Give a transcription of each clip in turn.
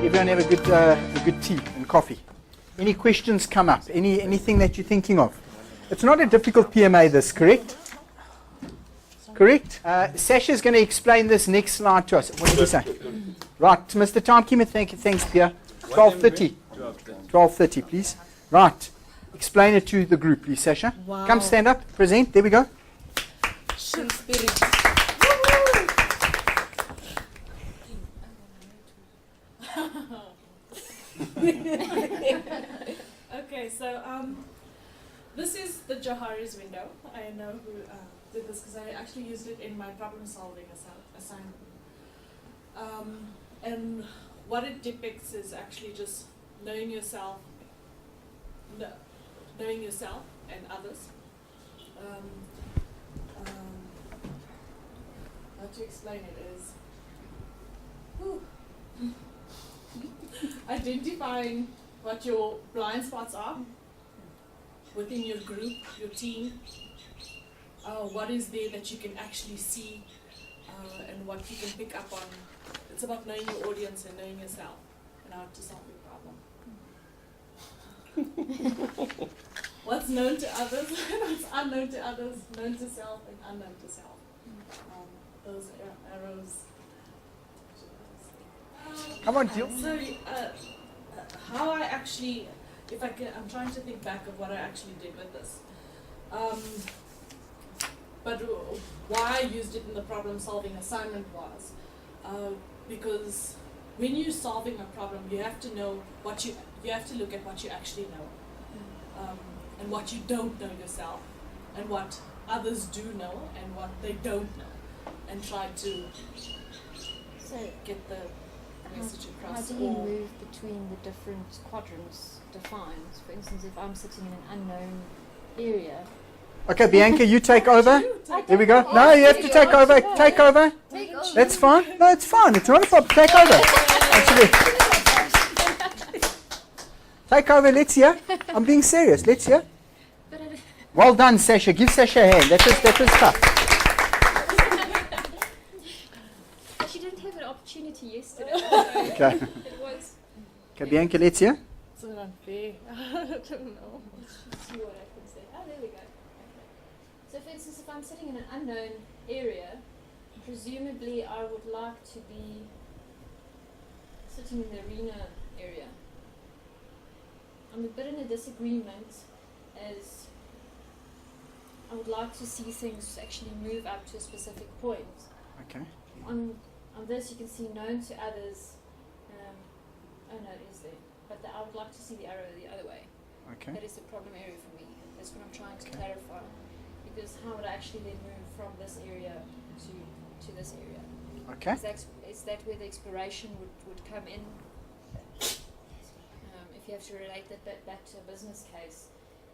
Everyone have a good tea and coffee. Any questions come up? Anything that you're thinking of? It's not a difficult PMA, this, correct? Correct? Sasha's going to explain this next slide to us. What did he say? Right, Mr. Timekeeper, thanks, Pierre. 12:30. 12:30, please. Right. Explain it to the group, please, Sasha. Wow. Come stand up, present. There we go. Spirit. Okay, so this is the Johari's window. I know who did this because I actually used it in my problem-solving assignment. And what it depicts is actually just knowing yourself and others. How to explain it is identifying what your blind spots are within your group, your team. What is there that you can actually see and what you can pick up on. It's about knowing your audience and knowing yourself and how to solve your problem. What's known to others, what's unknown to others, known to self and unknown to self. Those arrows. Come on, Jill. So, how I actually, I'm trying to think back of what I actually did with this. But why I used it in the problem-solving assignment was because when you're solving a problem, you have to know you have to look at what you actually know, and what you don't know yourself, and what others do know, and what they don't know, and try to get the message across. How do you move between the different quadrants defined? For instance, if I'm sitting in an unknown area. Okay, Bianca, you take over. Here we go. No, you have to take over. Take over. That's fine. No, it's fine. It's not a problem. Take over. Actually. Take over. Let's hear. I'm being serious. Let's hear. Well done, Sasha. Give Sasha a hand. That was tough. She didn't have an opportunity yesterday. Okay. It was. Okay, Bianca, let's hear. It's not unfair. I don't know. See what I can say. Oh, there we go. Okay. So, for instance, if I'm sitting in an unknown area, presumably I would like to be sitting in the arena area. I'm a bit in a disagreement as I would like to see things actually move up to a specific point. Okay. On this, you can see known to others. Oh no, it is there. But I would like to see the arrow the other way. Okay. That is the problem area for me. That's what I'm trying to clarify. Because how would I actually then move from this area to this area? Okay. Is that where the exploration would come in? If you have to relate that back to a business case,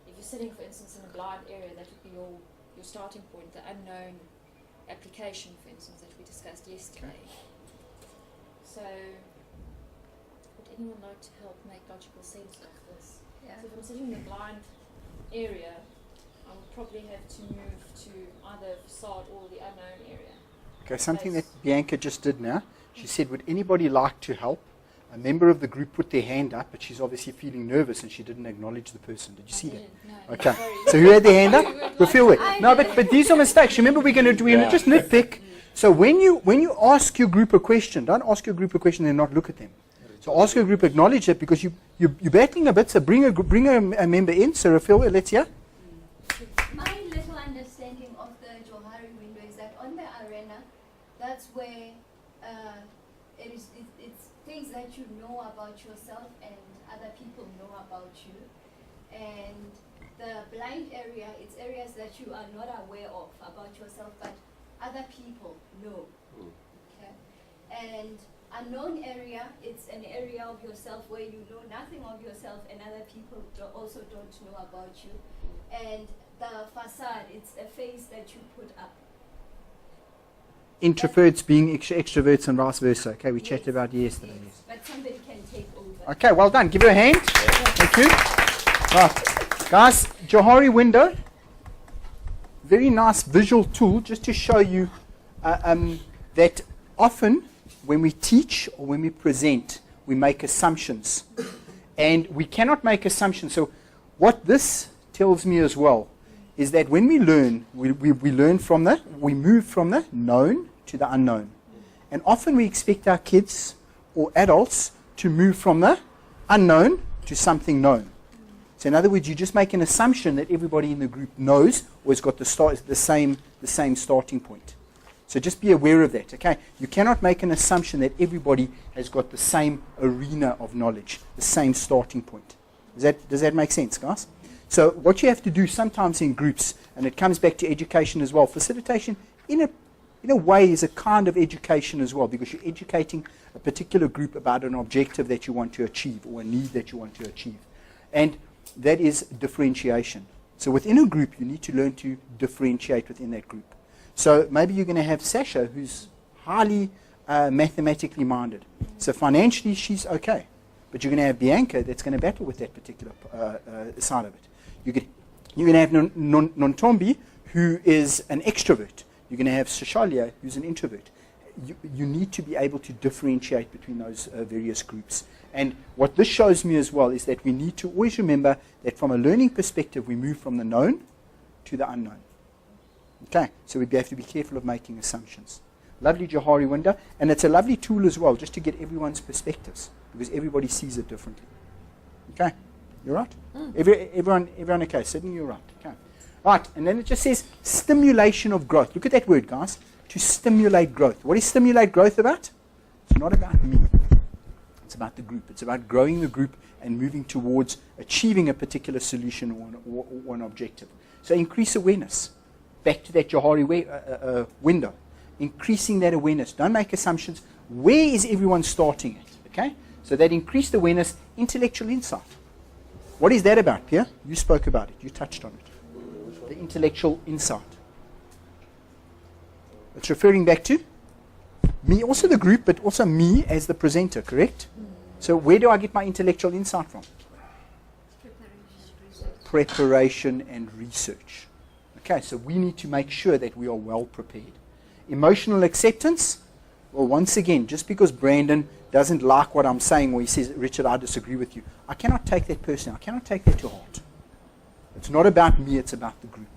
if you're sitting, for instance, in a blind area, that would be your starting point, the unknown application, for instance, that we discussed yesterday. So, would anyone like to help make logical sense of this? Yeah. So if I'm sitting in a blind area, I would probably have to move to either facade or the unknown area. Okay, something that Bianca just did now. She said, would anybody like to help? A member of the group put their hand up, but she's obviously feeling nervous and she didn't acknowledge the person. Did you see that? No, Okay. sorry. So who had their hand up? We'll feel it. No, but these are mistakes. Remember, we're going to just nitpick. So when you ask your group a question, don't ask your group a question and not look at them. So ask your group, acknowledge it, because you're battling a bit. So bring a member in. So Rafael, let's hear. My little understanding of the Johari window is that on the arena, that's where it's things that you know about yourself and other people know about you. And the blind area, it's areas that you are not aware of about yourself, but other people know. Okay? And unknown area, it's an area of yourself where you know nothing of yourself and other people also don't know about you. And the facade, it's a face that you put up. Introverts being extroverts and vice versa. Okay, we chatted about yesterday. Yes, but somebody can take over. Okay, well done. Give her a hand. Thank you. Right. Guys, Johari window. Very nice visual tool just to show you that often when we teach or when we present, we make assumptions. And we cannot make assumptions. So what this tells me as well is that when we learn, we learn from we move from the known to the unknown. And often we expect our kids or adults to move from the unknown to something known. So in other words, you just make an assumption that everybody in the group knows or has got the same starting point. So just be aware of that, okay? You cannot make an assumption that everybody has got the same arena of knowledge, the same starting point. Does that make sense, guys? So what you have to do sometimes in groups, and it comes back to education as well, facilitation in a way is a kind of education as well, because you're educating a particular group about an objective that you want to achieve or a need that you want to achieve. And that is differentiation. So within a group, you need to learn to differentiate within that group. So maybe you're going to have Sasha, who's highly mathematically minded. So financially, she's okay. But you're going to have Bianca that's going to battle with that particular side of it. You're going to have Nontombi, who is an extrovert. You're going to have Sashalia, who's an introvert. You need to be able to differentiate between those various groups. And what this shows me as well is that we need to always remember that from a learning perspective, we move from the known to the unknown. Okay, so we have to be careful of making assumptions. Lovely Johari window, and it's a lovely tool as well, just to get everyone's perspectives, because everybody sees it differently. Okay, you're right? Everyone okay? Sydney, you're right. Okay. Right, and then it just says stimulation of growth. Look at that word, guys. To stimulate growth. What is stimulate growth about? It's not about me. It's about the group. It's about growing the group and moving towards achieving a particular solution or an objective. So increase awareness. Back to that Johari window. Increasing that awareness. Don't make assumptions. Where is everyone starting at? Okay? So that increased awareness, intellectual insight. What is that about, Pierre? You spoke about it. You touched on it. The intellectual insight. It's referring back to me, also the group, but also me as the presenter, correct? So where do I get my intellectual insight from? Preparation and research. Okay, so we need to make sure that we are well prepared. Emotional acceptance. Well, once again, just because Brandon doesn't like what I'm saying, or he says, Richard, I disagree with you, I cannot take that personally. I cannot take that to heart. It's not about me, it's about the group.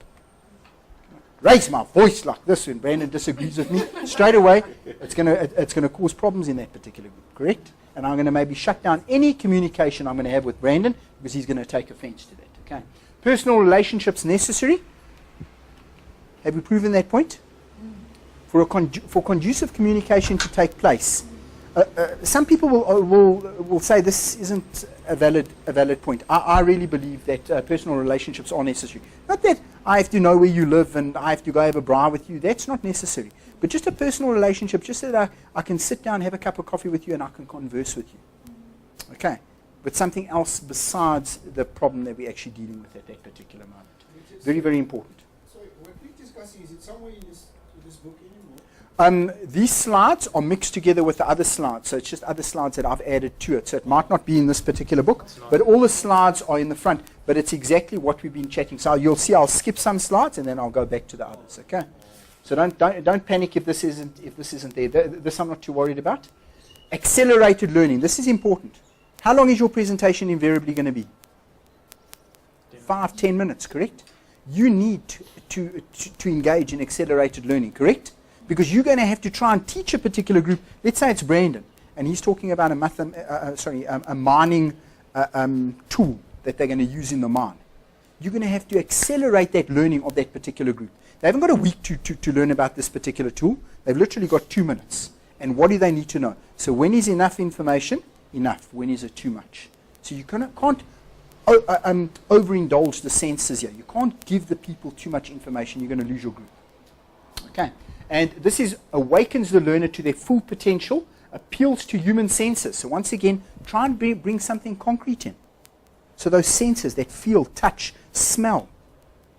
Raise my voice like this when Brandon disagrees with me, straight away, it's gonna cause problems in that particular group, correct? And I'm going to maybe shut down any communication I'm going to have with Brandon, because he's going to take offense to that, okay? Personal relationships necessary. Have we proven that point? For conducive communication to take place. Some people will say this isn't a valid point. I really believe that personal relationships are necessary. Not that I have to know where you live and I have to go have a bra with you. That's not necessary. But just a personal relationship, just so that I can sit down, have a cup of coffee with you, and I can converse with you. Okay. But something else besides the problem that we're actually dealing with at that particular moment. Very, very important. So what we're discussing, is it somewhere in this book anymore? These slides are mixed together with the other slides. So it's just other slides that I've added to it. So it might not be in this particular book, but all the slides are in the front. But it's exactly what we've been chatting. So you'll see I'll skip some slides and then I'll go back to the others. Okay. So don't panic if this isn't there. This I'm not too worried about. Accelerated learning. This is important. How long is your presentation invariably going to be? 5-10 minutes, correct? You need to engage in accelerated learning, correct? Because you're going to have to try and teach a particular group. Let's say it's Brandon, and he's talking about a mining tool that they're going to use in the mine. You're going to have to accelerate that learning of that particular group. They haven't got a week to learn about this particular tool. They've literally got 2 minutes. And what do they need to know? So when is enough information? Enough. When is it too much? So you can't overindulge the senses here. You can't give the people too much information. You're going to lose your group. Okay. And this awakens the learner to their full potential, appeals to human senses. So once again, try and bring something concrete in. So those senses that feel, touch, smell.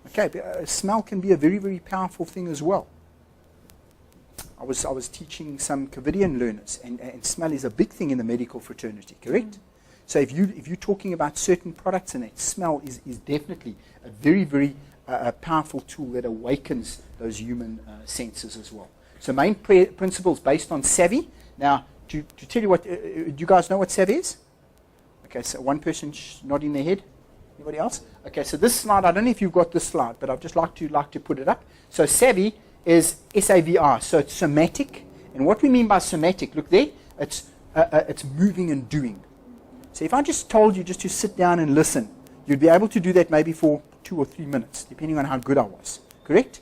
Okay, smell can be a very, very powerful thing as well. I was teaching some Covidian learners, and smell is a big thing in the medical fraternity, correct? So if you're talking about certain products, and that smell is definitely a very, very powerful tool that awakens those human senses as well. So main principles based on savvy. Now, to tell you what, do you guys know what SAV is? Okay, so one person nodding their head. Anybody else? Okay, so this slide, I don't know if you've got this slide, but I'd just like to put it up. So SAVI is SAVR, so it's somatic. And what we mean by somatic, look there, it's moving and doing. So if I just told you just to sit down and listen, you'd be able to do that maybe for 2 or 3 minutes, depending on how good I was. Correct?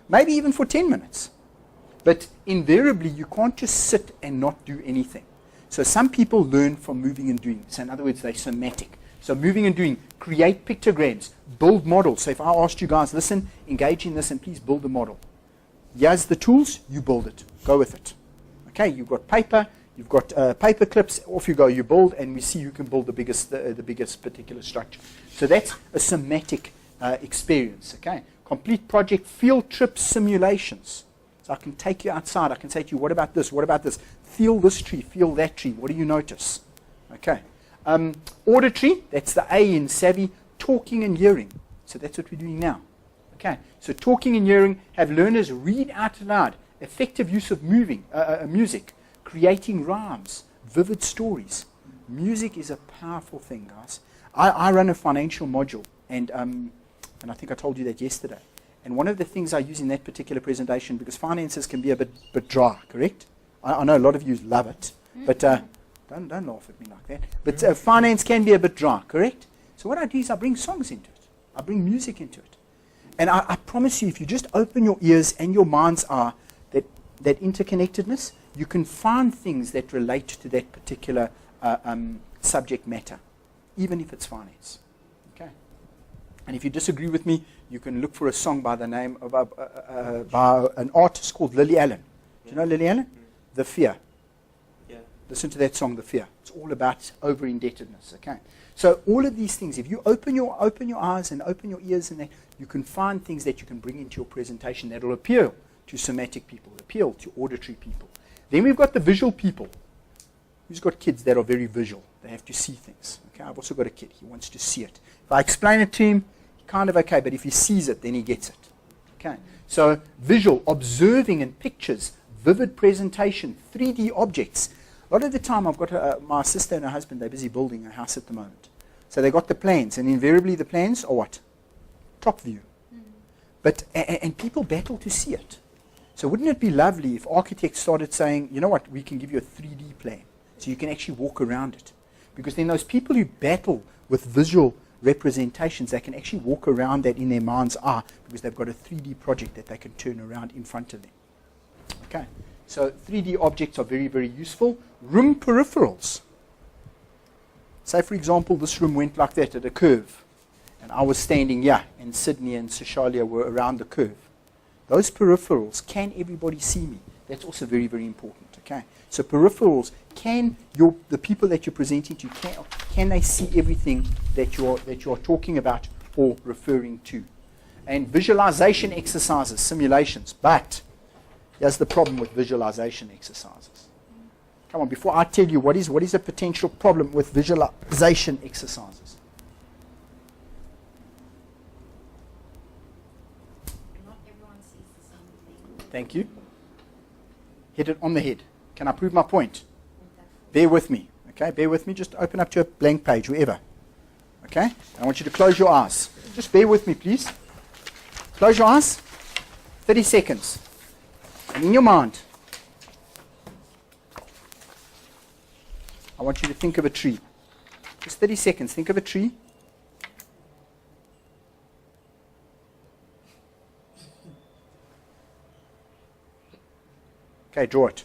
Maybe even for 10 minutes. But invariably, you can't just sit and not do anything. So some people learn from moving and doing. So in other words, they're somatic. So moving and doing, create pictograms, build models. So if I asked you guys, listen, engage in this and please build a model. Here's the tools, you build it. Go with it. Okay, you've got paper, you've got paper clips, off you go, you build, and we see who can build the biggest particular structure. So that's a somatic experience, okay? Complete project, field trip simulations. So I can take you outside, I can say to you, what about this, what about this? Feel this tree, feel that tree, what do you notice? Okay. Auditory, that's the A in savvy, talking and hearing. So that's what we're doing now. Okay, so talking and hearing, have learners read out loud, effective use of music, creating rhymes, vivid stories. Music is a powerful thing, guys. I run a financial module, and I think I told you that yesterday. And one of the things I use in that particular presentation, because finances can be a bit dry, correct? I know a lot of you love it, but don't laugh at me like that. But finance can be a bit dry, correct? So what I do is I bring songs into it. I bring music into it. And I promise you, if you just open your ears and your mind's eye, that interconnectedness, you can find things that relate to that particular subject matter, even if it's finance. Okay? And if you disagree with me, you can look for a song by the name of by an artist called Lily Allen. Do you know Lily Allen? The Fear. Yeah. Listen to that song, The Fear. It's all about over-indebtedness. Okay. So all of these things, if you open your eyes and open your ears, and that, you can find things that you can bring into your presentation that will appeal to somatic people, appeal to auditory people. Then we've got the visual people. Who's got kids that are very visual? They have to see things. Okay, I've also got a kid. He wants to see it. If I explain it to him, kind of okay, but if he sees it, then he gets it. Okay, so visual, observing and pictures, vivid presentation, 3D objects. A lot of the time I've got my sister and her husband, they're busy building a house at the moment. So they got the plans, and invariably the plans are what? Top view. But and people battle to see it. So wouldn't it be lovely if architects started saying, you know what, we can give you a 3D plan, so you can actually walk around it. Because then those people who battle with visual representations, they can actually walk around that in their mind's eye, because they've got a 3D project that they can turn around in front of them. Okay, so 3D objects are very, very useful. Room peripherals. Say, for example, this room went like that at a curve, and I was standing here, and Sydney and Sishalia were around the curve. Those peripherals, can everybody see me? That's also very, very important. Okay, so peripherals, the people that you're presenting to, can they see everything that you are talking about or referring to? And visualization exercises, simulations. But here's the problem with visualization exercises. Come on, before I tell you what is a potential problem with visualization exercises. Not everyone sees the same thing. Thank you. Hit it on the head. Can I prove my point? Bear with me. Okay, bear with me. Just open up to a blank page, wherever. Okay? I want you to close your eyes. Just bear with me, please. Close your eyes. 30 seconds. And in your mind, I want you to think of a tree. Just 30 seconds. Think of a tree. Okay, draw it.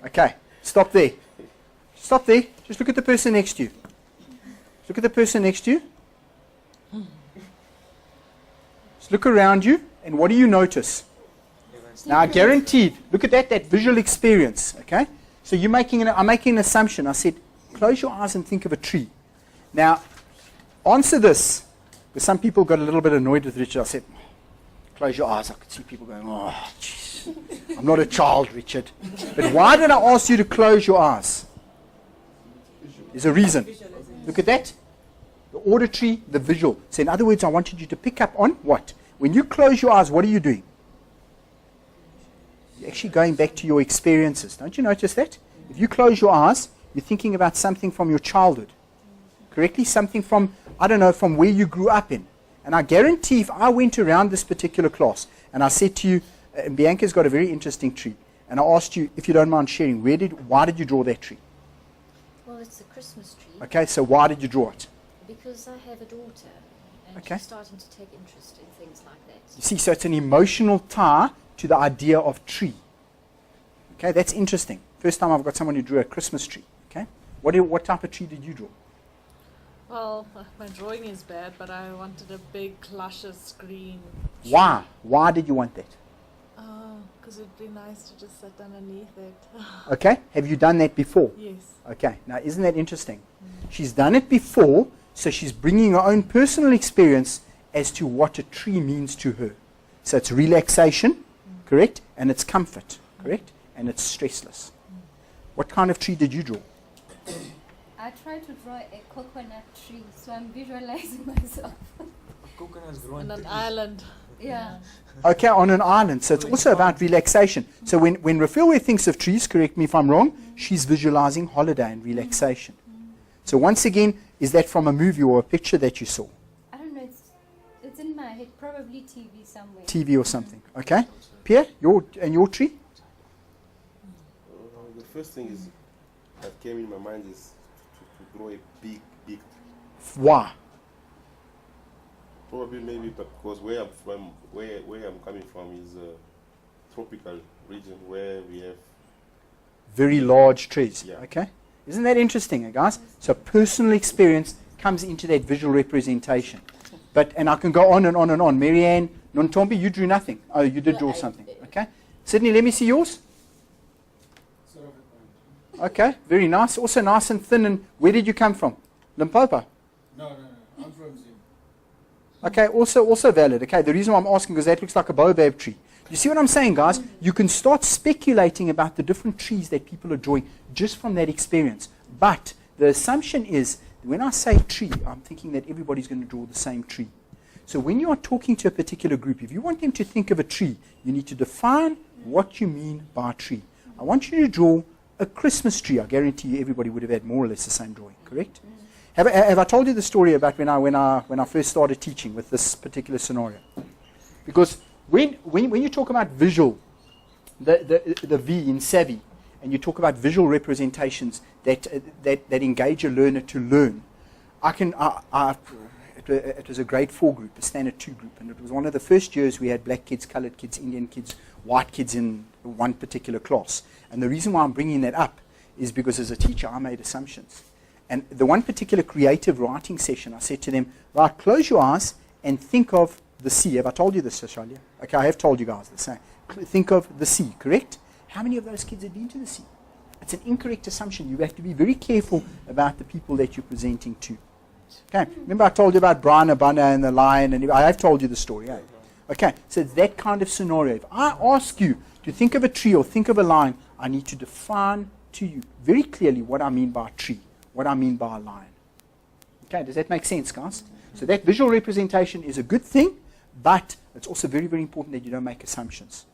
Okay, stop there. Stop there. Just look at the person next to you. Just look at the person next to you. Just look around you, and what do you notice? Now, I guaranteed, look at that visual experience, okay? So I'm making an assumption. I said, close your eyes and think of a tree. Now, answer this, because some people got a little bit annoyed with Richard. I said, close your eyes. I could see people going, oh, jeez, I'm not a child, Richard. But why did I ask you to close your eyes? There's a reason. Visualization. Look at that. The auditory, the visual. So in other words, I wanted you to pick up on what? When you close your eyes, what are you doing? You're actually going back to your experiences. Don't you notice that? If you close your eyes, you're thinking about something from your childhood. Correctly? Something from, I don't know, from where you grew up in. And I guarantee if I went around this particular class and I said to you, Bianca's got a very interesting tree, and I asked you, if you don't mind sharing, why did you draw that tree? Well, it's a Christmas tree. Okay, so why did you draw it? Because I have a daughter, and Okay. she's starting to take interest in things like that. You see, so it's an emotional tie to the idea of tree. Okay, that's interesting. First time I've got someone who drew a Christmas tree. Okay, what type of tree did you draw? Well, my drawing is bad, but I wanted a big, luscious green. Why? Why did you want that? Because it'd be nice to just sit underneath it. Okay, have you done that before? Yes. Okay, now isn't that interesting? She's done it before, so she's bringing her own personal experience as to what a tree means to her. So it's relaxation, correct? And it's comfort, correct? And it's stressless. What kind of tree did you draw? I tried to draw a coconut tree, so I'm visualizing myself. Coconuts grow On on an trees. island. Yeah. Okay, on an island. So it's also about relaxation. So when Rafilwe thinks of trees, correct me if I'm wrong, she's visualizing holiday and relaxation. So once again, is that from a movie or a picture that you saw? I don't know, it's in my head, probably TV somewhere. TV or something. Okay? Pierre, your tree? The first thing is that came in my mind is to grow a big Why? probably maybe because where I'm coming from is a tropical region where we have Very large trees. Yeah. Okay? Isn't that interesting, guys? So personal experience comes into that visual representation. And I can go on and on and on. Marianne, Nontombi, you drew nothing. Oh, you did No, draw I something. did. Okay? Sydney, let me see yours. Sort of a point. Okay, very nice. Also nice and thin. And where did you come from? Limpopo? No. I'm from Zim. Okay, also valid. Okay, the reason why I'm asking is that looks like a baobab tree. You see what I'm saying, guys? You can start speculating about the different trees that people are drawing just from that experience. But the assumption is, when I say tree, I'm thinking that everybody's going to draw the same tree. So when you are talking to a particular group, if you want them to think of a tree, you need to define what you mean by a tree. I want you to draw a Christmas tree. I guarantee you everybody would have had more or less the same drawing, correct? Have I told you the story about when I first started teaching with this particular scenario? Because when you talk about visual, the V in savvy, and you talk about visual representations that engage a learner to learn, it was a grade 4 group, a standard 2 group, and it was one of the first years we had black kids, colored kids, Indian kids, white kids in one particular class. And the reason why I'm bringing that up is because as a teacher I made assumptions. And the one particular creative writing session, I said to them, right, close your eyes and think of the sea. Have I told you this, Sashalia? Okay, I have told you guys the same. Think of the sea, correct? How many of those kids had been to the sea? It's an incorrect assumption. You have to be very careful about the people that you're presenting to. Okay, remember I told you about Brian Abana and the lion, and I have told you the story. Eh? Okay, so it's that kind of scenario. If I ask you to think of a tree or think of a lion, I need to define to you very clearly what I mean by a tree, what I mean by a lion. Okay, does that make sense, guys? So that visual representation is a good thing, but it's also very, very important that you don't make assumptions.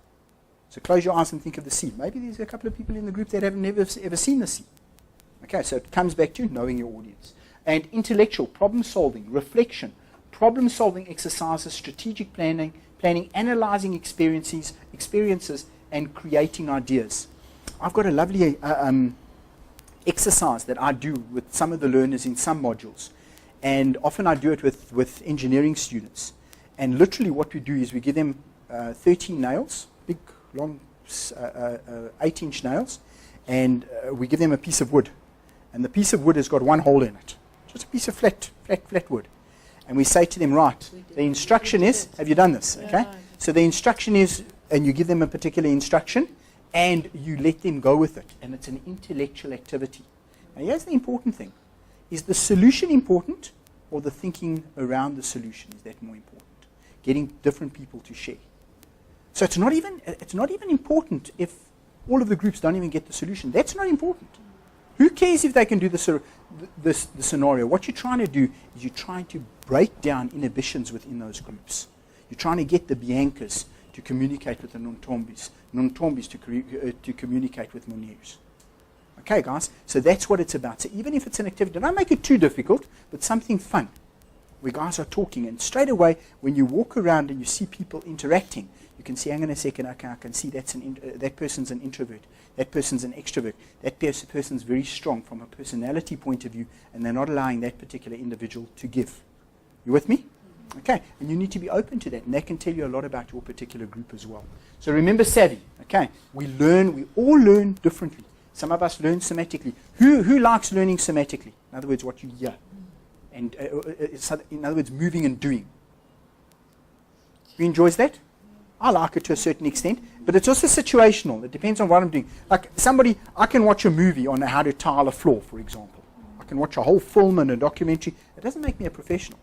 So close your eyes and think of the sea. Maybe there's a couple of people in the group that have never ever seen the sea. Okay, so it comes back to knowing your audience. And intellectual, problem solving, reflection, problem solving exercises, strategic planning, analyzing experiences, and creating ideas. I've got a lovely exercise that I do with some of the learners in some modules. And often I do it with engineering students. And literally what we do is we give them 13 nails, big, long, 8-inch nails, and we give them a piece of wood. And the piece of wood has got one hole in it. Just a piece of flat wood. And we say to them, right, the instruction is, have you done this? Okay? So the instruction is, and you give them a particular instruction, and you let them go with it. And it's an intellectual activity. Now here's the important thing. Is the solution important, or the thinking around the solution? Is that more important? Getting different people to share. So it's not even important if all of the groups don't even get the solution. That's not important. Who cares if they can do the scenario? What you're trying to do is you're trying to break down inhibitions within those groups. You're trying to get the Biancas to communicate with the Nontombis to communicate with Munirs. Okay, guys? So that's what it's about. So even if it's an activity, don't make it too difficult, but something fun, where guys are talking. And straight away, when you walk around and you see people interacting, you can see, hang on a second, okay, I can see that person's an introvert, that person's an extrovert, that person's very strong from a personality point of view, and they're not allowing that particular individual to give. You with me? Okay, and you need to be open to that, and that can tell you a lot about your particular group as well. So remember savvy, okay? We all learn differently. Some of us learn somatically. Who likes learning somatically? In other words, what you hear. And in other words, moving and doing. Who enjoys that? I like it to a certain extent, but it's also situational. It depends on what I'm doing. Like I can watch a movie on how to tile a floor, for example. I can watch a whole film and a documentary. It doesn't make me a professional.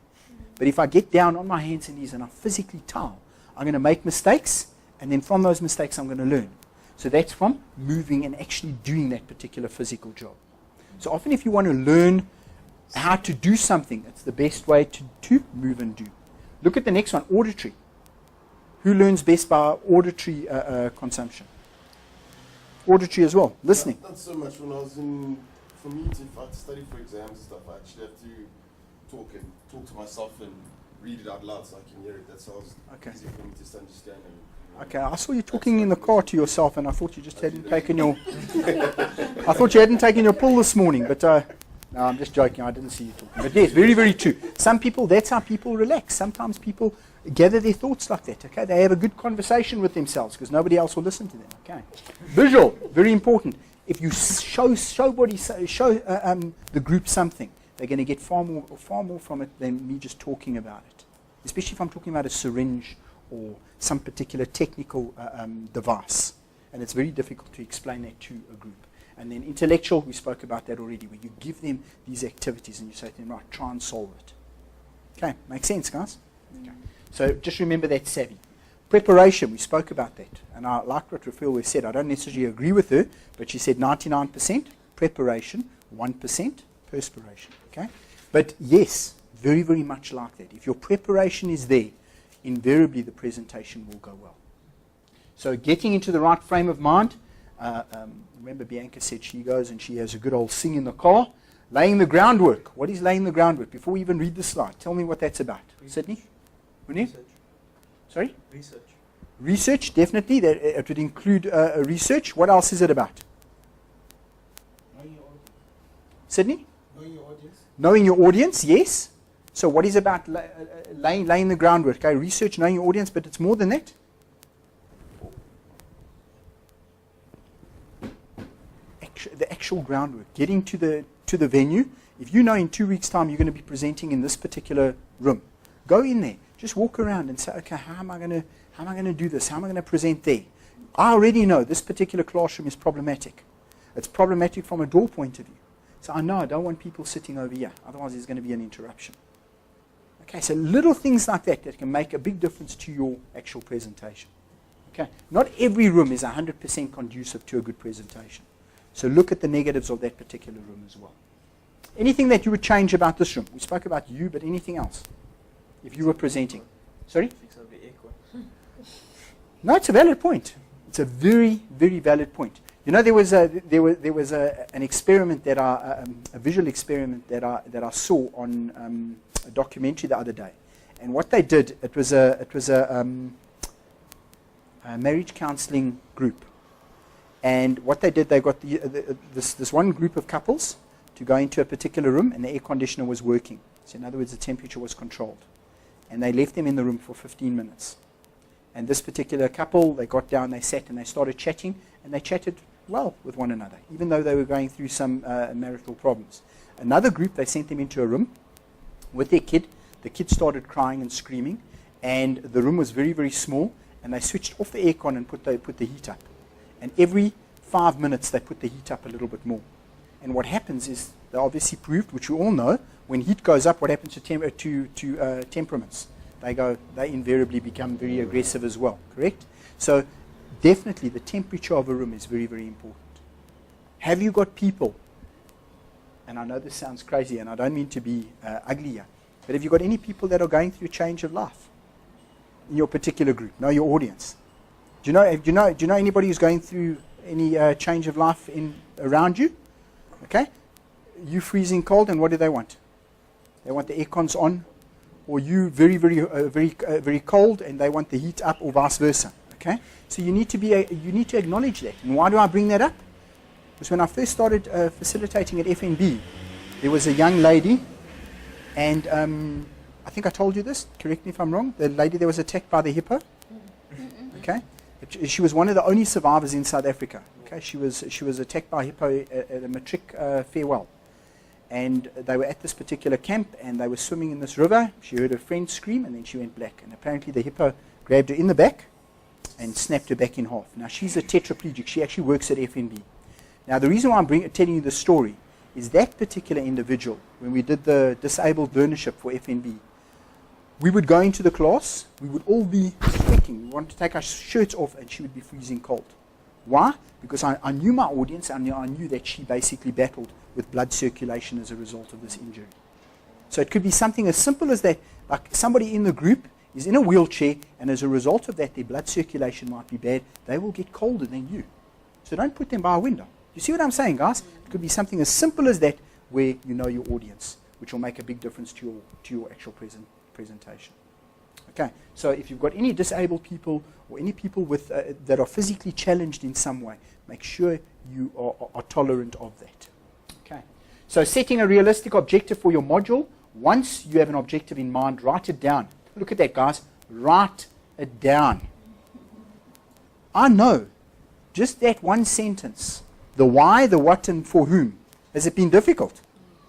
But if I get down on my hands and knees and I physically tile, I'm going to make mistakes, and then from those mistakes I'm going to learn. So that's from moving and actually doing that particular physical job. So often if you want to learn how to do something, it's the best way to move and do. Look at the next one, auditory. Who learns best by auditory consumption? Auditory as well, listening. Not so much. When I was for me, if I had to study for exams and stuff, I actually have to talk to myself and read it out loud so I can hear it. That's how it's easier for me to understand. Okay, I saw you talking in the car to yourself, and I thought you just hadn't taken your. I thought you hadn't taken your pill this morning, but no, I'm just joking. I didn't see you talking. But yes, very, very true. Some people, that's how people relax. Sometimes people gather their thoughts like that. Okay, they have a good conversation with themselves because nobody else will listen to them. Okay, visual, very important. If you show the group something, they're going to get far more from it than me just talking about it. Especially if I'm talking about a syringe or some particular technical device. And it's very difficult to explain that to a group. And then intellectual, we spoke about that already, where you give them these activities and you say to them, right, try and solve it. Okay, makes sense, guys? Okay. So just remember that savvy. Preparation, we spoke about that. And I like what Rafael said. I don't necessarily agree with her, but she said 99% preparation, 1% perspiration. Okay? But yes, very, very much like that. If your preparation is there, invariably the presentation will go well. So getting into the right frame of mind, remember Bianca said she goes and she has a good old sing in the car. Laying the groundwork. What is laying the groundwork? Before we even read the slide, tell me what that's about. Sydney? Research. Sorry? Research. Research, definitely. That, it would include research. What else is it about? Knowing your audience. Sydney? Knowing your audience. Knowing your audience, yes. So what is about laying the groundwork? Okay, research, knowing your audience, but it's more than that. The actual groundwork, getting to the venue. If you know in 2 weeks' time you're going to be presenting in this particular room, go in there. Just walk around and say, okay, how am I going to do this? How am I going to present there? I already know this particular classroom is problematic. It's problematic from a door point of view. So I know I don't want people sitting over here. Otherwise, there's going to be an interruption. Okay, so little things like that can make a big difference to your actual presentation. Okay, not every room is 100% conducive to a good presentation. So look at the negatives of that particular room as well. Anything that you would change about this room? We spoke about you, but anything else? If you were presenting. Sorry? Fix up the aircon. No, it's a valid point. It's a very, very valid point. You know, there was an experiment that a visual experiment that I saw on a documentary the other day, and what they did, it was a marriage counselling group, and what they did, they got this one group of couples to go into a particular room, and the air conditioner was working. So in other words, the temperature was controlled, and they left them in the room for 15 minutes. And this particular couple, they got down, they sat, and they started chatting, and they chatted well with one another, even though they were going through some marital problems. Another group, they sent them into a room with their kid. The kid started crying and screaming, and the room was very, very small, and they switched off the aircon and put the heat up. And every 5 minutes, they put the heat up a little bit more. And what happens is, they obviously proved, which we all know, when heat goes up, what happens to temperaments? They invariably become very aggressive as well, correct? So definitely the temperature of a room is very, very important. Have you got people and I know this sounds crazy, and I don't mean to be ugly here, but have you got any people that are going through a change of life in your particular group? Know your audience. Do you know anybody who's going through any change of life around you? Okay, you freezing cold, and what do they want? They want the aircons on, or you very cold, and they want the heat up, or vice versa. Okay, so you need to acknowledge that. And why do I bring that up? Because when I first started facilitating at FNB, there was a young lady, and I think I told you this. Correct me if I'm wrong. The lady that was attacked by the hippo. Okay, she was one of the only survivors in South Africa. Okay, she was attacked by a hippo at a matric farewell. And they were at this particular camp, and they were swimming in this river. She heard her friend scream, and then she went black. And apparently the hippo grabbed her in the back and snapped her back in half. Now, she's a tetraplegic. She actually works at FNB. Now, the reason why I'm telling you this story is that particular individual, when we did the disabled learnership for FNB, we would go into the class, we would all be sweating. We wanted to take our shirts off, and she would be freezing cold. Why? Because I knew my audience, and I knew that she basically battled with blood circulation as a result of this injury. So it could be something as simple as that, like somebody in the group is in a wheelchair, and as a result of that, their blood circulation might be bad. They will get colder than you. So don't put them by a window. You see what I'm saying, guys? It could be something as simple as that, where you know your audience, which will make a big difference to your actual presentation. Okay, so if you've got any disabled people or any people with that are physically challenged in some way, make sure you are tolerant of that. Okay, so setting a realistic objective for your module. Once you have an objective in mind, write it down. Look at that, guys. Write it down. I know just that one sentence, the why, the what, and for whom. Has it been difficult?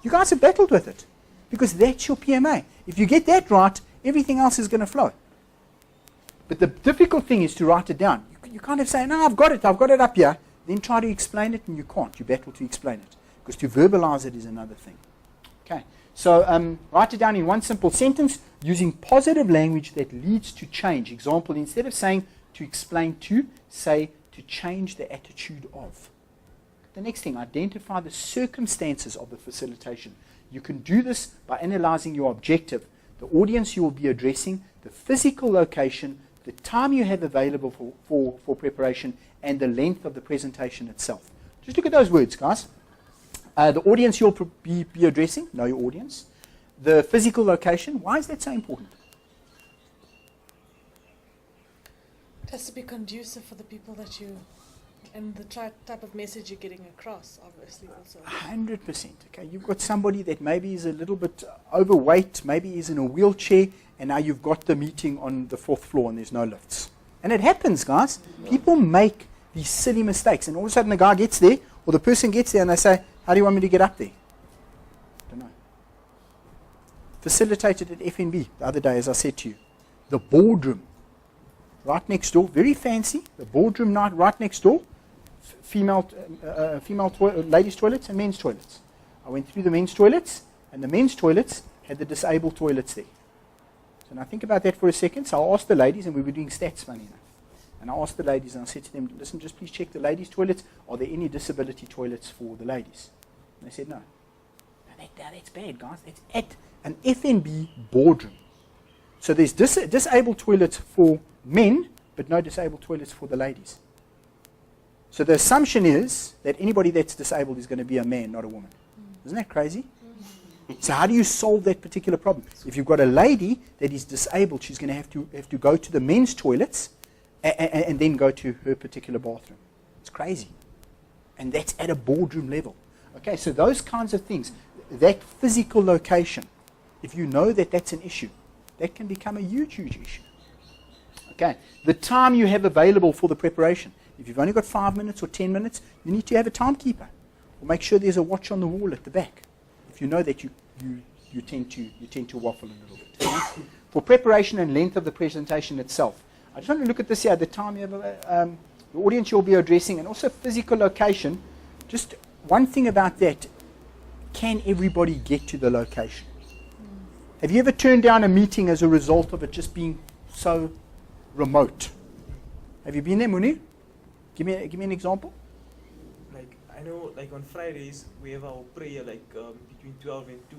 You guys have battled with it because that's your PMA. If you get that right, everything else is going to flow. But the difficult thing is to write it down. You can't have say, no, I've got it up here. Then try to explain it, and you can't. You battle to explain it. Because to verbalize it is another thing. Okay, so write it down in one simple sentence using positive language that leads to change. Example, instead of saying to explain to, say to change the attitude of. The next thing, identify the circumstances of the facilitation. You can do this by analyzing your objective, the audience you will be addressing, the physical location, the time you have available for preparation, and the length of the presentation itself. Just look at those words, guys. The audience you'll be addressing, know your audience. The physical location, why is that so important? It has to be conducive for the people that you, and the type of message you're getting across, obviously, also. 100%. Okay, you've got somebody that maybe is a little bit overweight, maybe is in a wheelchair, and now you've got the meeting on the 4th floor and there's no lifts. And it happens, guys. People make these silly mistakes, and all of a sudden the guy gets there, or the person gets there, and they say, how do you want me to get up there? I don't know. Facilitated at FNB the other day, as I said to you. The boardroom, right next door, very fancy. The boardroom night right next door. Ladies' toilets and men's toilets. I went through the men's toilets, and the men's toilets had the disabled toilets there. So now think about that for a second. So I asked the ladies, and we were doing stats, funny enough. And I asked the ladies, and I said to them, listen, just please check the ladies' toilets. Are there any disability toilets for the ladies? And they said no. Now that's bad, guys. That's at an FNB boardroom. So there's disabled toilets for men, but no disabled toilets for the ladies. So the assumption is that anybody that's disabled is going to be a man, not a woman. Isn't that crazy? So how do you solve that particular problem? If you've got a lady that is disabled, she's going to have to go to the men's toilets and then go to her particular bathroom. It's crazy. And that's at a boardroom level. Okay, so those kinds of things, that physical location, if you know that that's an issue, that can become a huge, huge issue. Okay, the time you have available for the preparation. If you've only got 5 minutes or 10 minutes, you need to have a timekeeper. Or make sure there's a watch on the wall at the back. If you know that you tend to waffle a little bit. Right? For preparation and length of the presentation itself. I just want to look at this here, the time you have, the audience you'll be addressing, and also physical location. Just one thing about that, can everybody get to the location? Have you ever turned down a meeting as a result of it just being so remote? Have you been there, Muni? Give me an example. Like, I I know, like on Fridays, we have our prayer like between 12 and 2.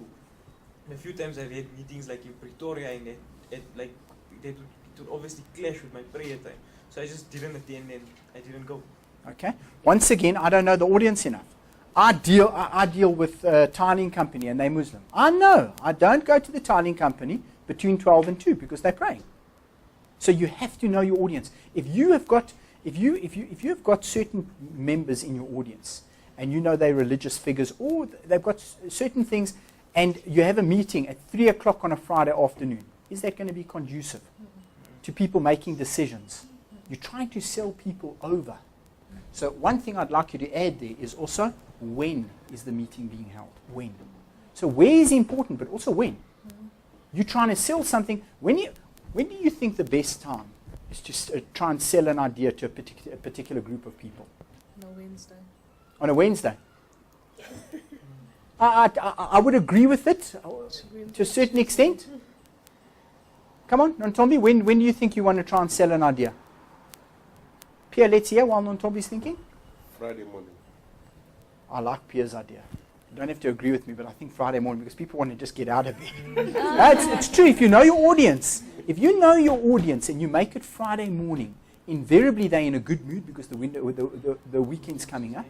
And a few times I've had meetings like in Pretoria, and like it would obviously clash with my prayer time. So I just didn't attend and I didn't go. Okay. Once again, I don't know the audience enough. I deal with a tiling company and they're Muslim. I know. I don't go to the tiling company between 12 and 2 because they're praying. So you have to know your audience. If you have got certain members in your audience and you know they're religious figures or they've got certain things and you have a meeting at 3 o'clock on a Friday afternoon, is that going to be conducive to people making decisions? You're trying to sell people over. So one thing I'd like you to add there is also, when is the meeting being held? When? So where is important, but also when? You're trying to sell something. When do you think the best time is to try and sell an idea to a particular group of people? On a Wednesday. On a Wednesday. I would agree with it to a certain extent. Come on, Nontombi, when do you think you want to try and sell an idea? Pierre, let's hear while Nontombi's thinking. Friday morning. I like Pierre's idea. You don't have to agree with me, but I think Friday morning because people want to just get out of bed. It's true. If you know your audience, and you make it Friday morning, invariably they're in a good mood because the weekend's coming up.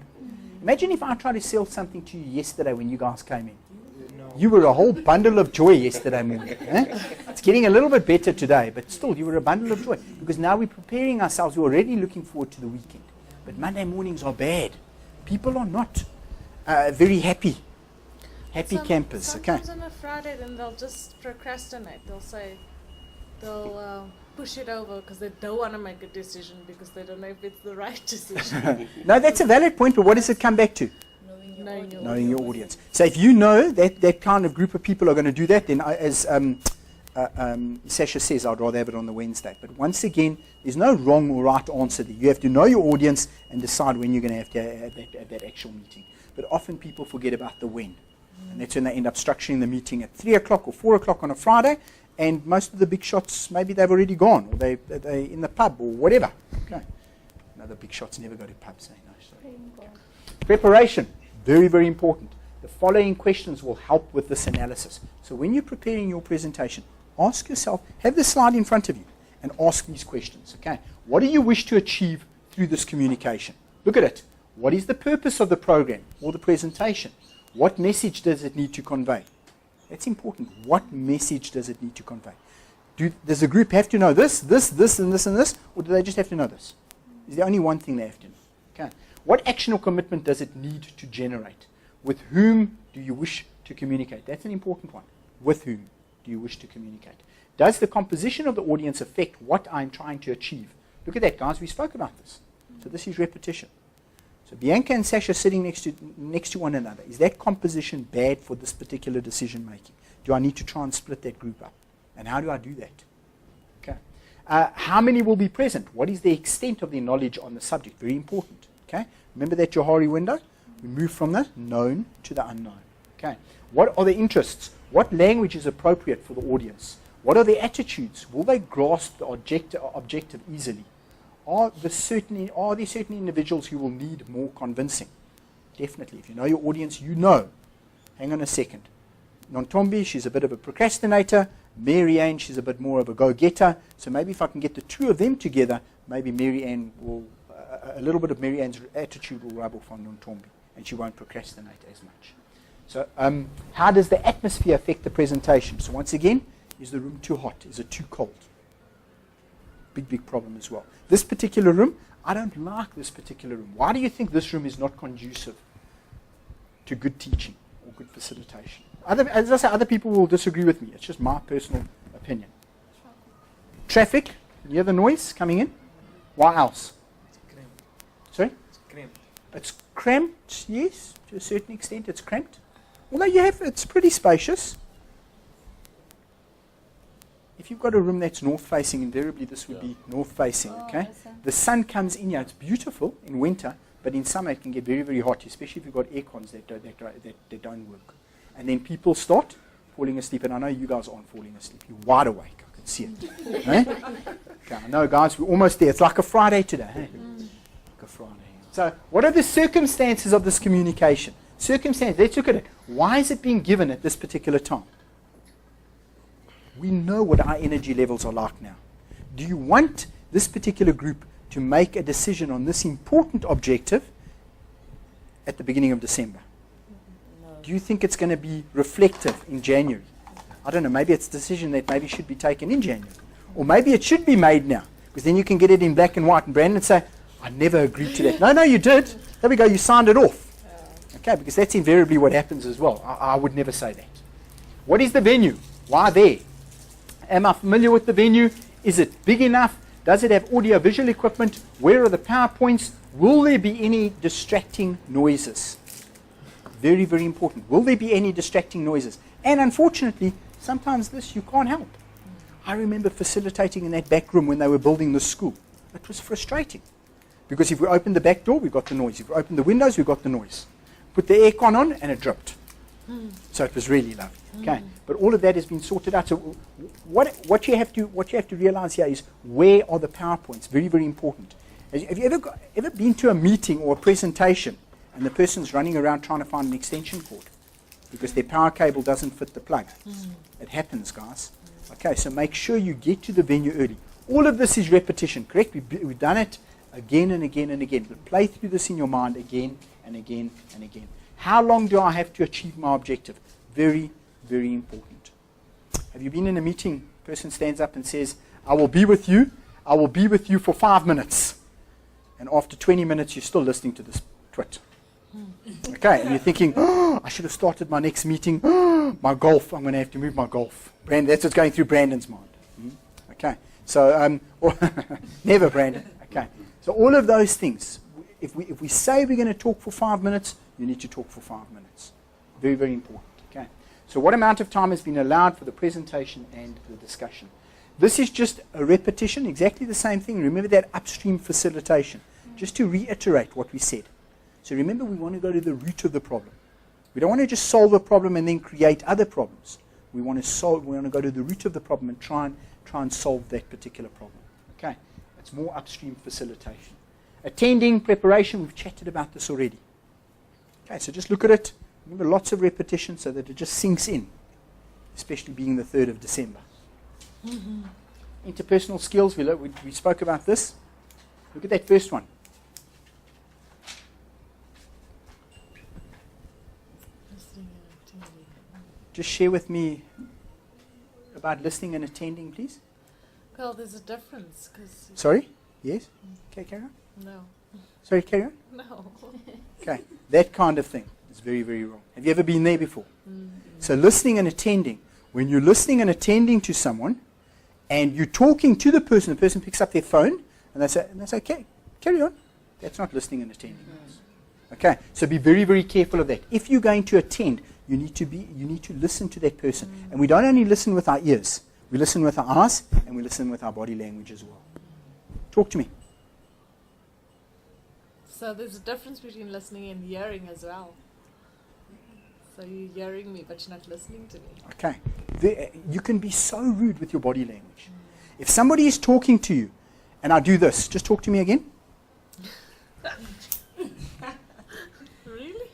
Imagine if I tried to sell something to you yesterday when you guys came in. You were a whole bundle of joy yesterday morning. It's getting a little bit better today, but still, you were a bundle of joy because now we're preparing ourselves. We're already looking forward to the weekend. But Monday mornings are bad. People are not very happy campers. Okay. Sometimes on a Friday, then they'll just procrastinate. They'll push it over because they don't want to make a decision because they don't know if it's the right decision. No, that's a valid point, but what does it come back to? Knowing your audience. So if you know that kind of group of people are going to do that, then as Sasha says, I'd rather have it on the Wednesday. But once again, there's no wrong or right answer there. You have to know your audience and decide when you're going to have that actual meeting. But often people forget about the when. And that's when they end up structuring the meeting at 3 o'clock or 4 o'clock on a Friday, and most of the big shots, maybe they've already gone, or they're in the pub, or whatever. Okay. No, the big shots never go to pubs. No, sorry. Okay. Preparation. Very, very important. The following questions will help with this analysis. So when you're preparing your presentation, ask yourself, have the slide in front of you, and ask these questions. Okay, what do you wish to achieve through this communication? Look at it. What is the purpose of the program or the presentation? What message does it need to convey? That's important. What message does it need to convey? Does the group have to know this, and this, and this, or do they just have to know this? Is there only one thing they have to know? Okay. What action or commitment does it need to generate? With whom do you wish to communicate? That's an important one. With whom do you wish to communicate? Does the composition of the audience affect what I'm trying to achieve? Look at that, guys. We spoke about this. So this is repetition. So Bianca and Sasha sitting next to one another. Is that composition bad for this particular decision making? Do I need to try and split that group up? And how do I do that? Okay. How many will be present? What is the extent of their knowledge on the subject? Very important. Okay. Remember that Johari window? We move from the known to the unknown. Okay. What are the interests? What language is appropriate for the audience? What are their attitudes? Will they grasp the objective easily? Are there certain individuals who will need more convincing? Definitely. If you know your audience, you know. Hang on a second. Nontombi, she's a bit of a procrastinator. Mary Ann, she's a bit more of a go-getter. So maybe if I can get the two of them together, maybe Mary Ann will, a little bit of Mary Ann's attitude will rub off on Nontombi, and she won't procrastinate as much. So how does the atmosphere affect the presentation? So once again, is the room too hot? Is it too cold? Big problem as well. This particular room, I don't like this particular room. Why do you think this room is not conducive to good teaching or good facilitation? As I say, other people will disagree with me. It's just my personal opinion. Traffic. You hear the noise coming in? Why else? It's cramped. Sorry? It's cramped. It's cramped, yes. To a certain extent, it's cramped. Although it's pretty spacious. If you've got a room that's north-facing, invariably this would be north-facing, okay? The sun comes in here. It's beautiful in winter, but in summer it can get very, very hot, especially if you've got air cons that don't work. And then people start falling asleep, and I know you guys aren't falling asleep. You're wide awake. I can see it. Okay, I know, guys, we're almost there. It's like a Friday today. Hey? Like a Friday. So what are the circumstances of this communication? Circumstance, let's look at it. Why is it being given at this particular time? We know what our energy levels are like now. Do you want this particular group to make a decision on this important objective at the beginning of December? No. Do you think it's going to be reflective in January? I don't know, maybe it's a decision that maybe should be taken in January. Or maybe it should be made now, because then you can get it in black and white and Brandon say, I never agreed to that. No, you did. There we go, you signed it off. Okay, because that's invariably what happens as well. I would never say that. What is the venue? Why there? Am I familiar with the venue? Is it big enough? Does it have audio-visual equipment? Where are the PowerPoints? Will there be any distracting noises? Very, very important. Will there be any distracting noises? And unfortunately, sometimes this you can't help. I remember facilitating in that back room when they were building the school. It was frustrating. Because if we opened the back door, we got the noise. If we opened the windows, we got the noise. Put the aircon on, and it dripped. So it was really lovely. Okay, but all of that has been sorted out. So what you have to realize here is, where are the PowerPoints? Very, very important. Have you ever been to a meeting or a presentation and the person's running around trying to find an extension cord because their power cable doesn't fit the plug? It happens, guys. Okay, so make sure you get to the venue early. All of this is repetition, correct? We've done it again and again and again. But play through this in your mind again and again and again. How long do I have to achieve my objective? Very, very important. Have you been in a meeting? Person stands up and says, I will be with you. I will be with you for 5 minutes. And after 20 minutes, you're still listening to this twit. Okay, and you're thinking, I should have started my next meeting. My golf, I'm going to have to move my golf. That's what's going through Brandon's mind. Okay, so, never Brandon. Okay, so all of those things, if we say we're going to talk for 5 minutes, you need to talk for 5 minutes. Very, very important. Okay, so what amount of time has been allowed for the presentation and the discussion? This is just a repetition, exactly the same thing. Remember that upstream facilitation. Just to reiterate what we said. So remember, we want to go to the root of the problem. We don't want to just solve a problem and then create other problems. We want to go to the root of the problem and try and solve that particular problem. Okay, it's more upstream facilitation. Attending, preparation, we've chatted about this already. Okay, so just look at it. Remember, lots of repetition so that it just sinks in, especially being the 3rd of December. Interpersonal skills, we spoke about this. Look at that first one. Just share with me about listening and attending, please. Well, there's a difference. Sorry? Yes? Okay, carry on. No. Sorry, carry on? No. Okay, that kind of thing is very, very wrong. Have you ever been there before? So listening and attending. When you're listening and attending to someone, and you're talking to the person picks up their phone, and they say, okay, carry on. That's not listening and attending. Okay, so be very, very careful of that. If you're going to attend, you need to listen to that person. And we don't only listen with our ears. We listen with our eyes, and we listen with our body language as well. Talk to me. So there's a difference between listening and hearing as well. So you're hearing me, but you're not listening to me. Okay. You can be so rude with your body language. If somebody is talking to you, and I do this, just talk to me again. Really?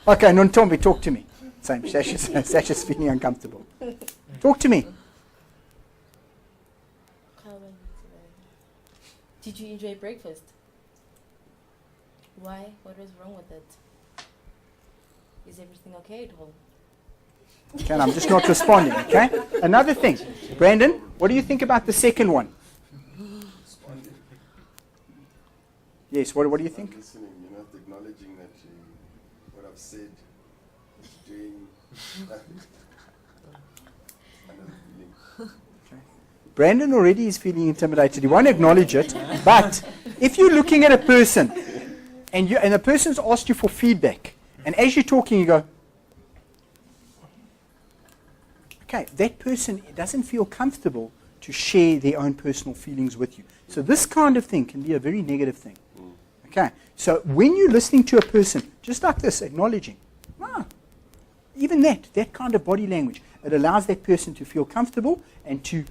Okay, Nontombi, talk to me. Same, Sasha's feeling uncomfortable. Talk to me. Did you enjoy breakfast? Why? What was wrong with it? Is everything okay at home? Okay, and I'm just not responding, okay? Another thing. Brandon, what do you think about the second one? Yes, what do you think? I'm listening, you're not acknowledging that what I've said, doing, another feeling. Okay. Brandon already is feeling intimidated. He won't acknowledge it. But if you're looking at a person, and the person's asked you for feedback, and as you're talking, you go, okay, that person doesn't feel comfortable to share their own personal feelings with you. So this kind of thing can be a very negative thing. Okay, so when you're listening to a person, just like this, acknowledging, even that kind of body language, it allows that person to feel comfortable and to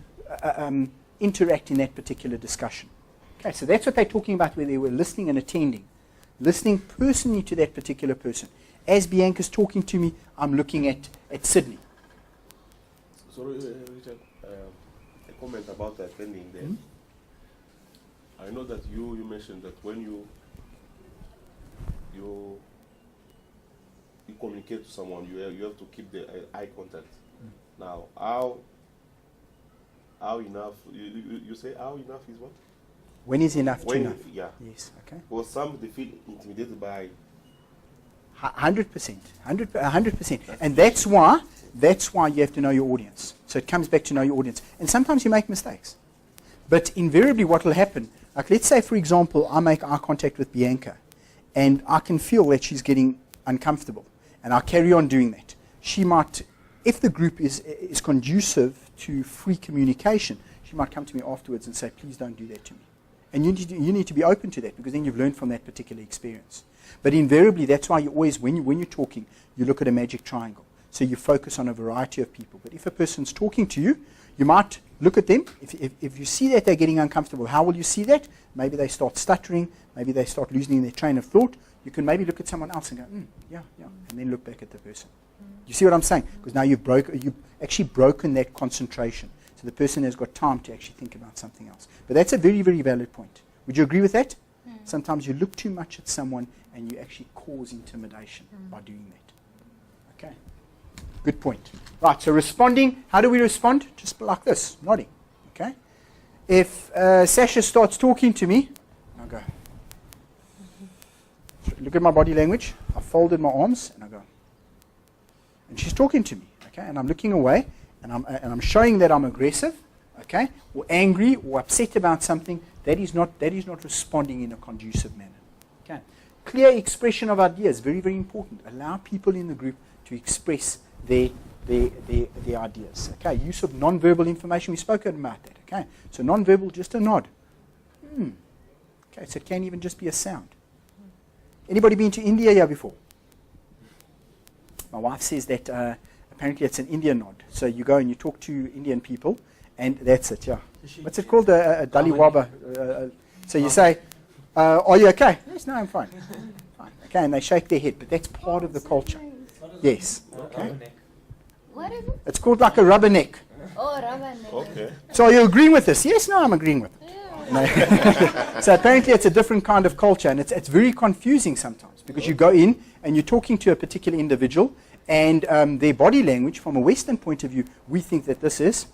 interact in that particular discussion. Okay, so that's what they're talking about where they were listening and attending. listening personally to that particular person. As Bianca's talking to me, I'm looking at Sydney. Sorry, Richard, a comment about the attending there. I know that you mentioned that when you communicate to someone, you have to keep the eye contact. Now, how enough? You say how enough is what? When is enough to When, enough? yeah. Yes, okay. Well, some they feel intimidated by. 100%. 100%. And that's why you have to know your audience. So it comes back to know your audience. And sometimes you make mistakes. But invariably what will happen, like let's say, for example, I make eye contact with Bianca, and I can feel that she's getting uncomfortable, and I carry on doing that. She might, if the group is conducive to free communication, she might come to me afterwards and say, please don't do that to me. And you need to be open to that, because then you've learned from that particular experience. But invariably, that's why you always, when you're talking, you look at a magic triangle. So you focus on a variety of people. But if a person's talking to you, you might look at them. If you see that they're getting uncomfortable, how will you see that? Maybe they start stuttering. Maybe they start losing their train of thought. You can maybe look at someone else and go, yeah, and then look back at the person. You see what I'm saying? Because now you've actually broken that concentration. So the person has got time to actually think about something else. But that's a very, very valid point. Would you agree with that? Sometimes you look too much at someone and you actually cause intimidation by doing that. Okay. Good point. Right, so responding, how do we respond? Just like this, nodding. Okay. If Sasha starts talking to me, I'll go. Look at my body language. I folded my arms and I go. And she's talking to me, okay? And I'm looking away and I'm showing that I'm aggressive, okay? Or angry or upset about something. That is not responding in a conducive manner. Okay. Clear expression of ideas, very, very important. Allow people in the group to express their ideas. Okay. Use of non-verbal information, we spoke about that. Okay. So non-verbal, just a nod. Okay, so it can even just be a sound. Anybody been to India here before? My wife says that apparently it's an Indian nod. So you go and you talk to Indian people, and that's it, yeah. What's it called? A Daliwaba. So you say, are you okay? Yes, no, I'm fine. Fine. Okay, and they shake their head, but that's part of the culture. Yes. Okay. What is it? It's called like a rubberneck. Oh, rubberneck. Okay. So are you agreeing with this? Yes, no, I'm agreeing with it. No. So apparently it's a different kind of culture, and it's very confusing sometimes, because you go in and you're talking to a particular individual, and their body language, from a Western point of view, we think that this is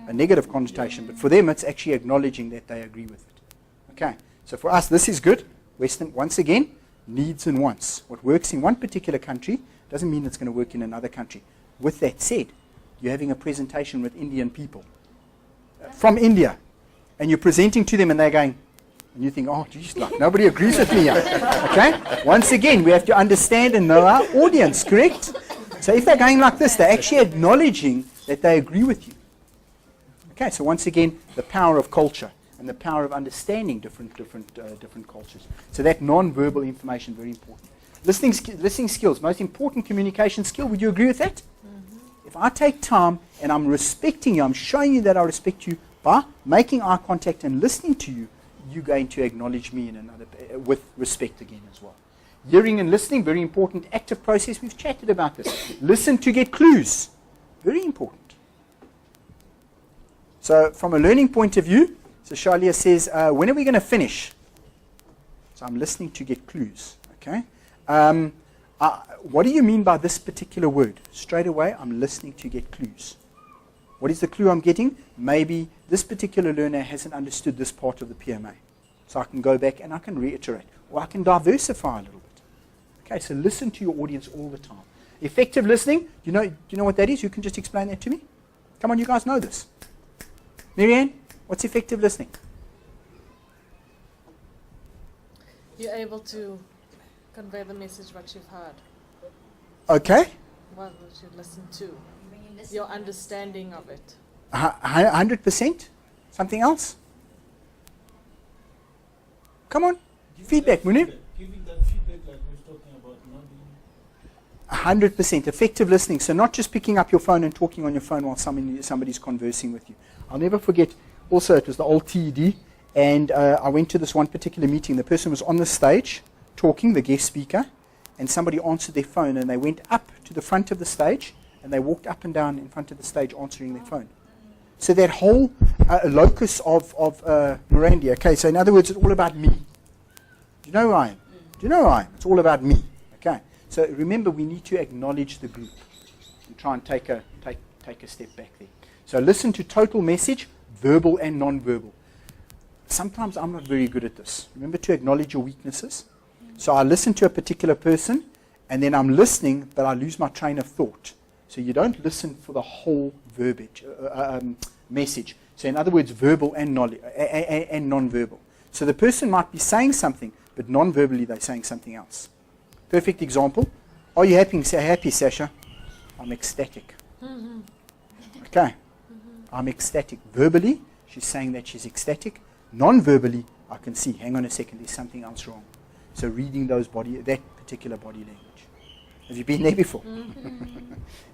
a negative connotation, but for them it's actually acknowledging that they agree with it. Okay, so for us this is good. Western, once again, needs and wants. What works in one particular country doesn't mean it's going to work in another country. With that said, you're having a presentation with Indian people from India, and you're presenting to them and they're going, and you think, oh geez, like nobody agrees with me here. Okay, once again, we have to understand and know our audience, correct? So if they're going like this, they're actually acknowledging that they agree with you. Okay, so once again, the power of culture and the power of understanding different cultures. So that non-verbal information, very important. Listening skills, most important communication skill. Would you agree with that? If I take time and I'm respecting you, I'm showing you that I respect you by making eye contact and listening to you, you're going to acknowledge me in another with respect again as well. Hearing and listening, very important. Active process, we've chatted about this. Listen to get clues, very important. So from a learning point of view, so Shalia says, when are we going to finish? So I'm listening to get clues, okay? What do you mean by this particular word? Straight away, I'm listening to get clues. What is the clue I'm getting? Maybe this particular learner hasn't understood this part of the PMA. So I can go back and I can reiterate, or I can diversify a little bit. Okay, so listen to your audience all the time. Effective listening, do you know what that is? You can just explain that to me? Come on, you guys know this. Marianne, what's effective listening? You're able to convey the message what you've heard. Okay. What you listen to. Your understanding of it. 100%? Something else? Come on. Feedback, Munir. Giving that feedback like we're talking about, not being 100% effective listening. So not just picking up your phone and talking on your phone while somebody's conversing with you. I'll never forget, also it was the old TED, and I went to this one particular meeting. The person was on the stage talking, the guest speaker, and somebody answered their phone, and they went up to the front of the stage, and they walked up and down in front of the stage answering their phone. So that whole locus of Miranda, okay, so in other words, it's all about me. Do you know who I am? Do you know who I am? It's all about me. Okay. So remember, we need to acknowledge the group and try and take a step back there. So listen to total message, verbal and non-verbal. Sometimes I'm not very good at this. Remember to acknowledge your weaknesses. So I listen to a particular person, and then I'm listening, but I lose my train of thought. So you don't listen for the whole verbiage, message. So in other words, verbal and non-verbal. So the person might be saying something, but non-verbally they're saying something else. Perfect example. Are you happy? Say happy, Sasha. I'm ecstatic. Okay. I'm ecstatic. Verbally, she's saying that she's ecstatic. Non-verbally, I can see, hang on a second, there's something else wrong. So reading that particular body language. Have you been there before?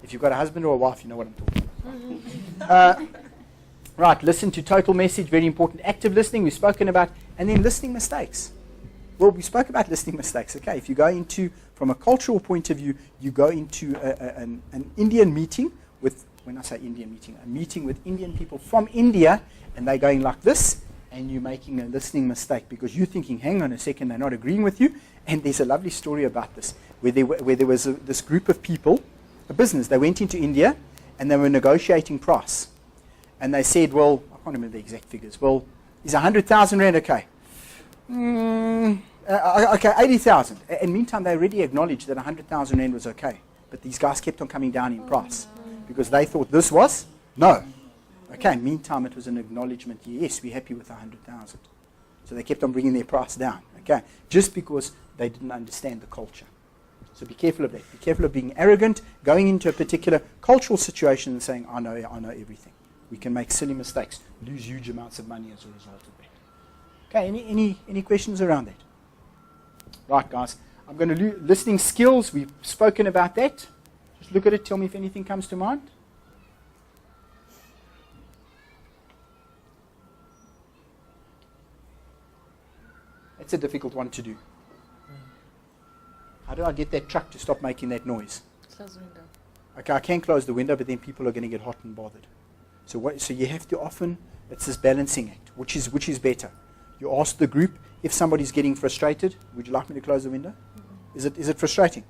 If you've got a husband or a wife, you know what I'm talking about. Right, listen to total message, very important. Active listening, we've spoken about. And then listening mistakes. Well, we spoke about listening mistakes. Okay, if you go into, from a cultural point of view, you go into an Indian meeting with, when I say Indian meeting, a meeting with Indian people from India, and they're going like this, and you're making a listening mistake because you're thinking, hang on a second, they're not agreeing with you. And there's a lovely story about this, where there was this group of people, a business, they went into India, and they were negotiating price. And they said, well, I can't remember the exact figures. Well, is 100,000 rand okay? Okay, 80,000. And meantime, they already acknowledged that 100,000 rand was okay. But these guys kept on coming down in price because they thought this was no. Okay, meantime, it was an acknowledgement, yes, we're happy with 100,000. So they kept on bringing their price down, okay, just because they didn't understand the culture. So be careful of that. Be careful of being arrogant, going into a particular cultural situation and saying, I know everything. We can make silly mistakes, lose huge amounts of money as a result of that. Okay, any questions around that? Right, guys, I'm going to listening skills. We've spoken about that. Just look at it, tell me if anything comes to mind. It's a difficult one to do. How do I get that truck to stop making that noise? Close the window. Okay, I can close the window, but then people are going to get hot and bothered. So you have to often, it's this balancing act, which is better. You ask the group, if somebody's getting frustrated, would you like me to close the window? Is it frustrating?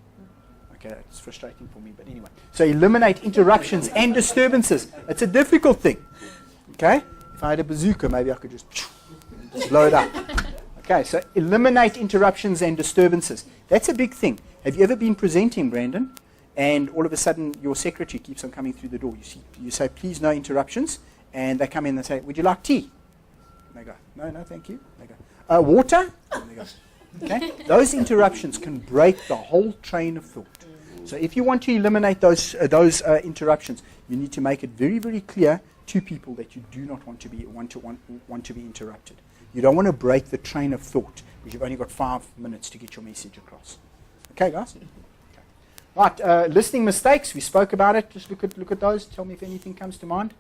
Okay, it's frustrating for me, but anyway. So eliminate interruptions and disturbances. It's a difficult thing. Okay? If I had a bazooka, maybe I could just blow it up. Okay, so eliminate interruptions and disturbances. That's a big thing. Have you ever been presenting, Brandon, and all of a sudden your secretary keeps on coming through the door? You say, please, no interruptions, and they come in and say, would you like tea? And they go, no, thank you. They go, water? And they go, okay? Those interruptions can break the whole train of thought. So if you want to eliminate those interruptions, you need to make it very, very clear to people that you do not want to be interrupted. You don't want to break the train of thought because you've only got 5 minutes to get your message across. Okay, guys? Okay. Right, listening mistakes. We spoke about it. Just look at those. Tell me if anything comes to mind.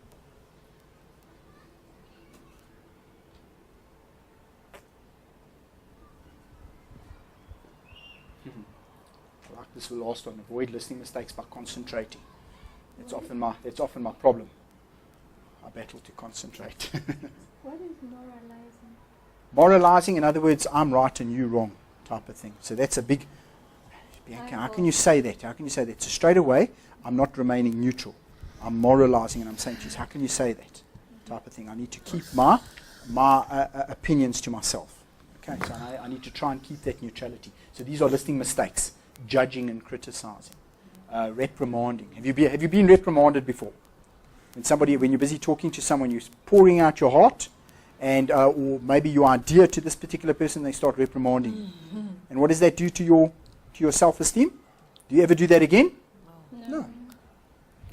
I like this last one. Avoid listening mistakes by concentrating. That's often my problem. I battle to concentrate. What is moralizing? Moralizing, in other words, I'm right and you wrong type of thing. So that's a big, Bianca, how can you say that? How can you say that? So straight away, I'm not remaining neutral. I'm moralizing and I'm saying, geez, how can you say that type of thing? I need to keep my opinions to myself. Okay, so I need to try and keep that neutrality. So these are listening mistakes, judging and criticizing, reprimanding. Have you been reprimanded before? When you're busy talking to someone, you're pouring out your heart, and or maybe you are dear to this particular person, they start reprimanding you. And what does that do to your self-esteem? Do you ever do that again? No.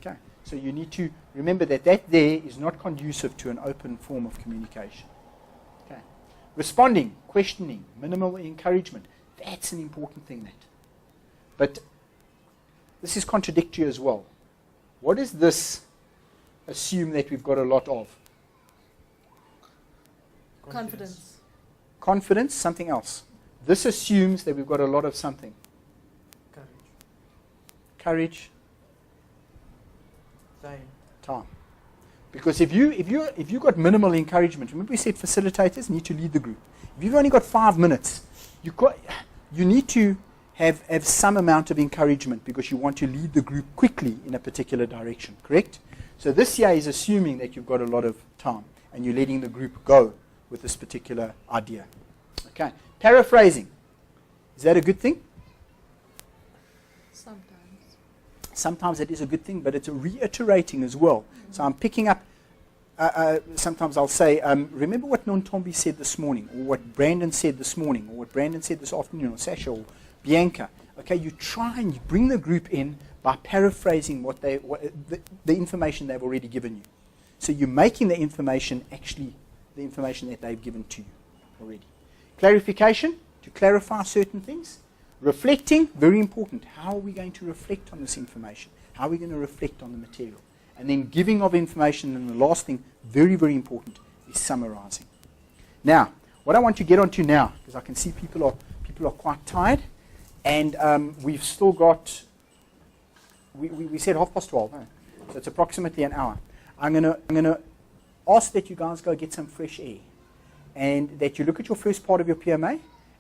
Okay. So you need to remember that there is not conducive to an open form of communication. Okay. Responding, questioning, minimal encouragement. That's an important thing. But this is contradictory as well. What does this assume that we've got a lot of? Confidence. Confidence, something else. This assumes that we've got a lot of something. Courage. Time. Because if you've got minimal encouragement, remember we said facilitators need to lead the group. If you've only got 5 minutes, you need to have some amount of encouragement because you want to lead the group quickly in a particular direction, correct? So this here is assuming that you've got a lot of time and you're letting the group go with this particular idea. Okay. Paraphrasing. Is that a good thing? Sometimes. Sometimes it is a good thing, but it's a reiterating as well. So I'm picking up, sometimes I'll say, remember what Nontombi said this morning, or what Brandon said this morning, or what Brandon said this afternoon, or Sasha, or Bianca. Okay, you try and you bring the group in by paraphrasing the information they've already given you. So you're making the information actually the information that they've given to you already. Clarification, to clarify certain things. Reflecting, very important. How are we going to reflect on this information? How are we going to reflect on the material? And then giving of information, and the last thing, very, very important, is summarizing. Now, what I want to get onto now, because I can see people are quite tired, and we've still got, we said 12:30, no? So it's approximately an hour. I'm gonna ask that you guys go get some fresh air, and that you look at your first part of your PMA,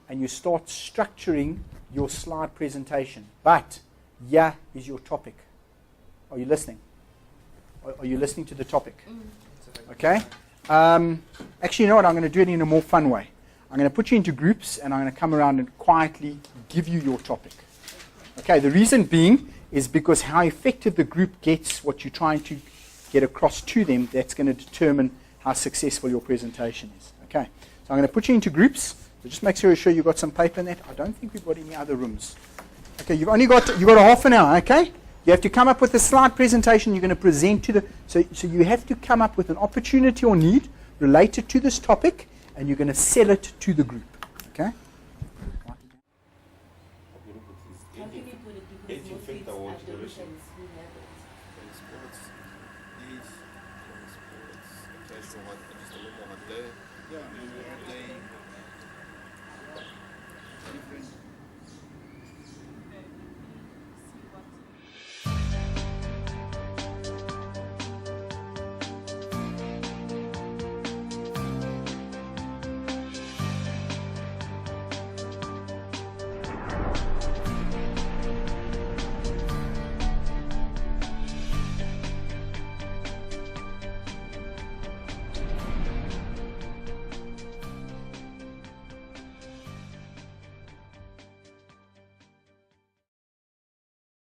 and you start structuring your slide presentation. But here is your topic. Are you listening? Are you listening to the topic? Okay. Actually, you know what? I'm going to do it in a more fun way. I'm going to put you into groups, and I'm going to come around and quietly give you your topic. Okay. The reason being is because how effective the group gets what you're trying to get across to them, that's going to determine how successful your presentation is. Okay. So I'm going to put you into groups. So just make sure you've got some paper in that. I don't think we've got any other rooms. Okay. You've got a half an hour. Okay. You have to come up with a slide presentation you're going to present to the... So you have to come up with an opportunity or need related to this topic, and you're going to sell it to the group. Okay? How can you put it? Because most kids at divisions who have it. Sports, these, sports, casual, just a little more day. Yeah, day. Different.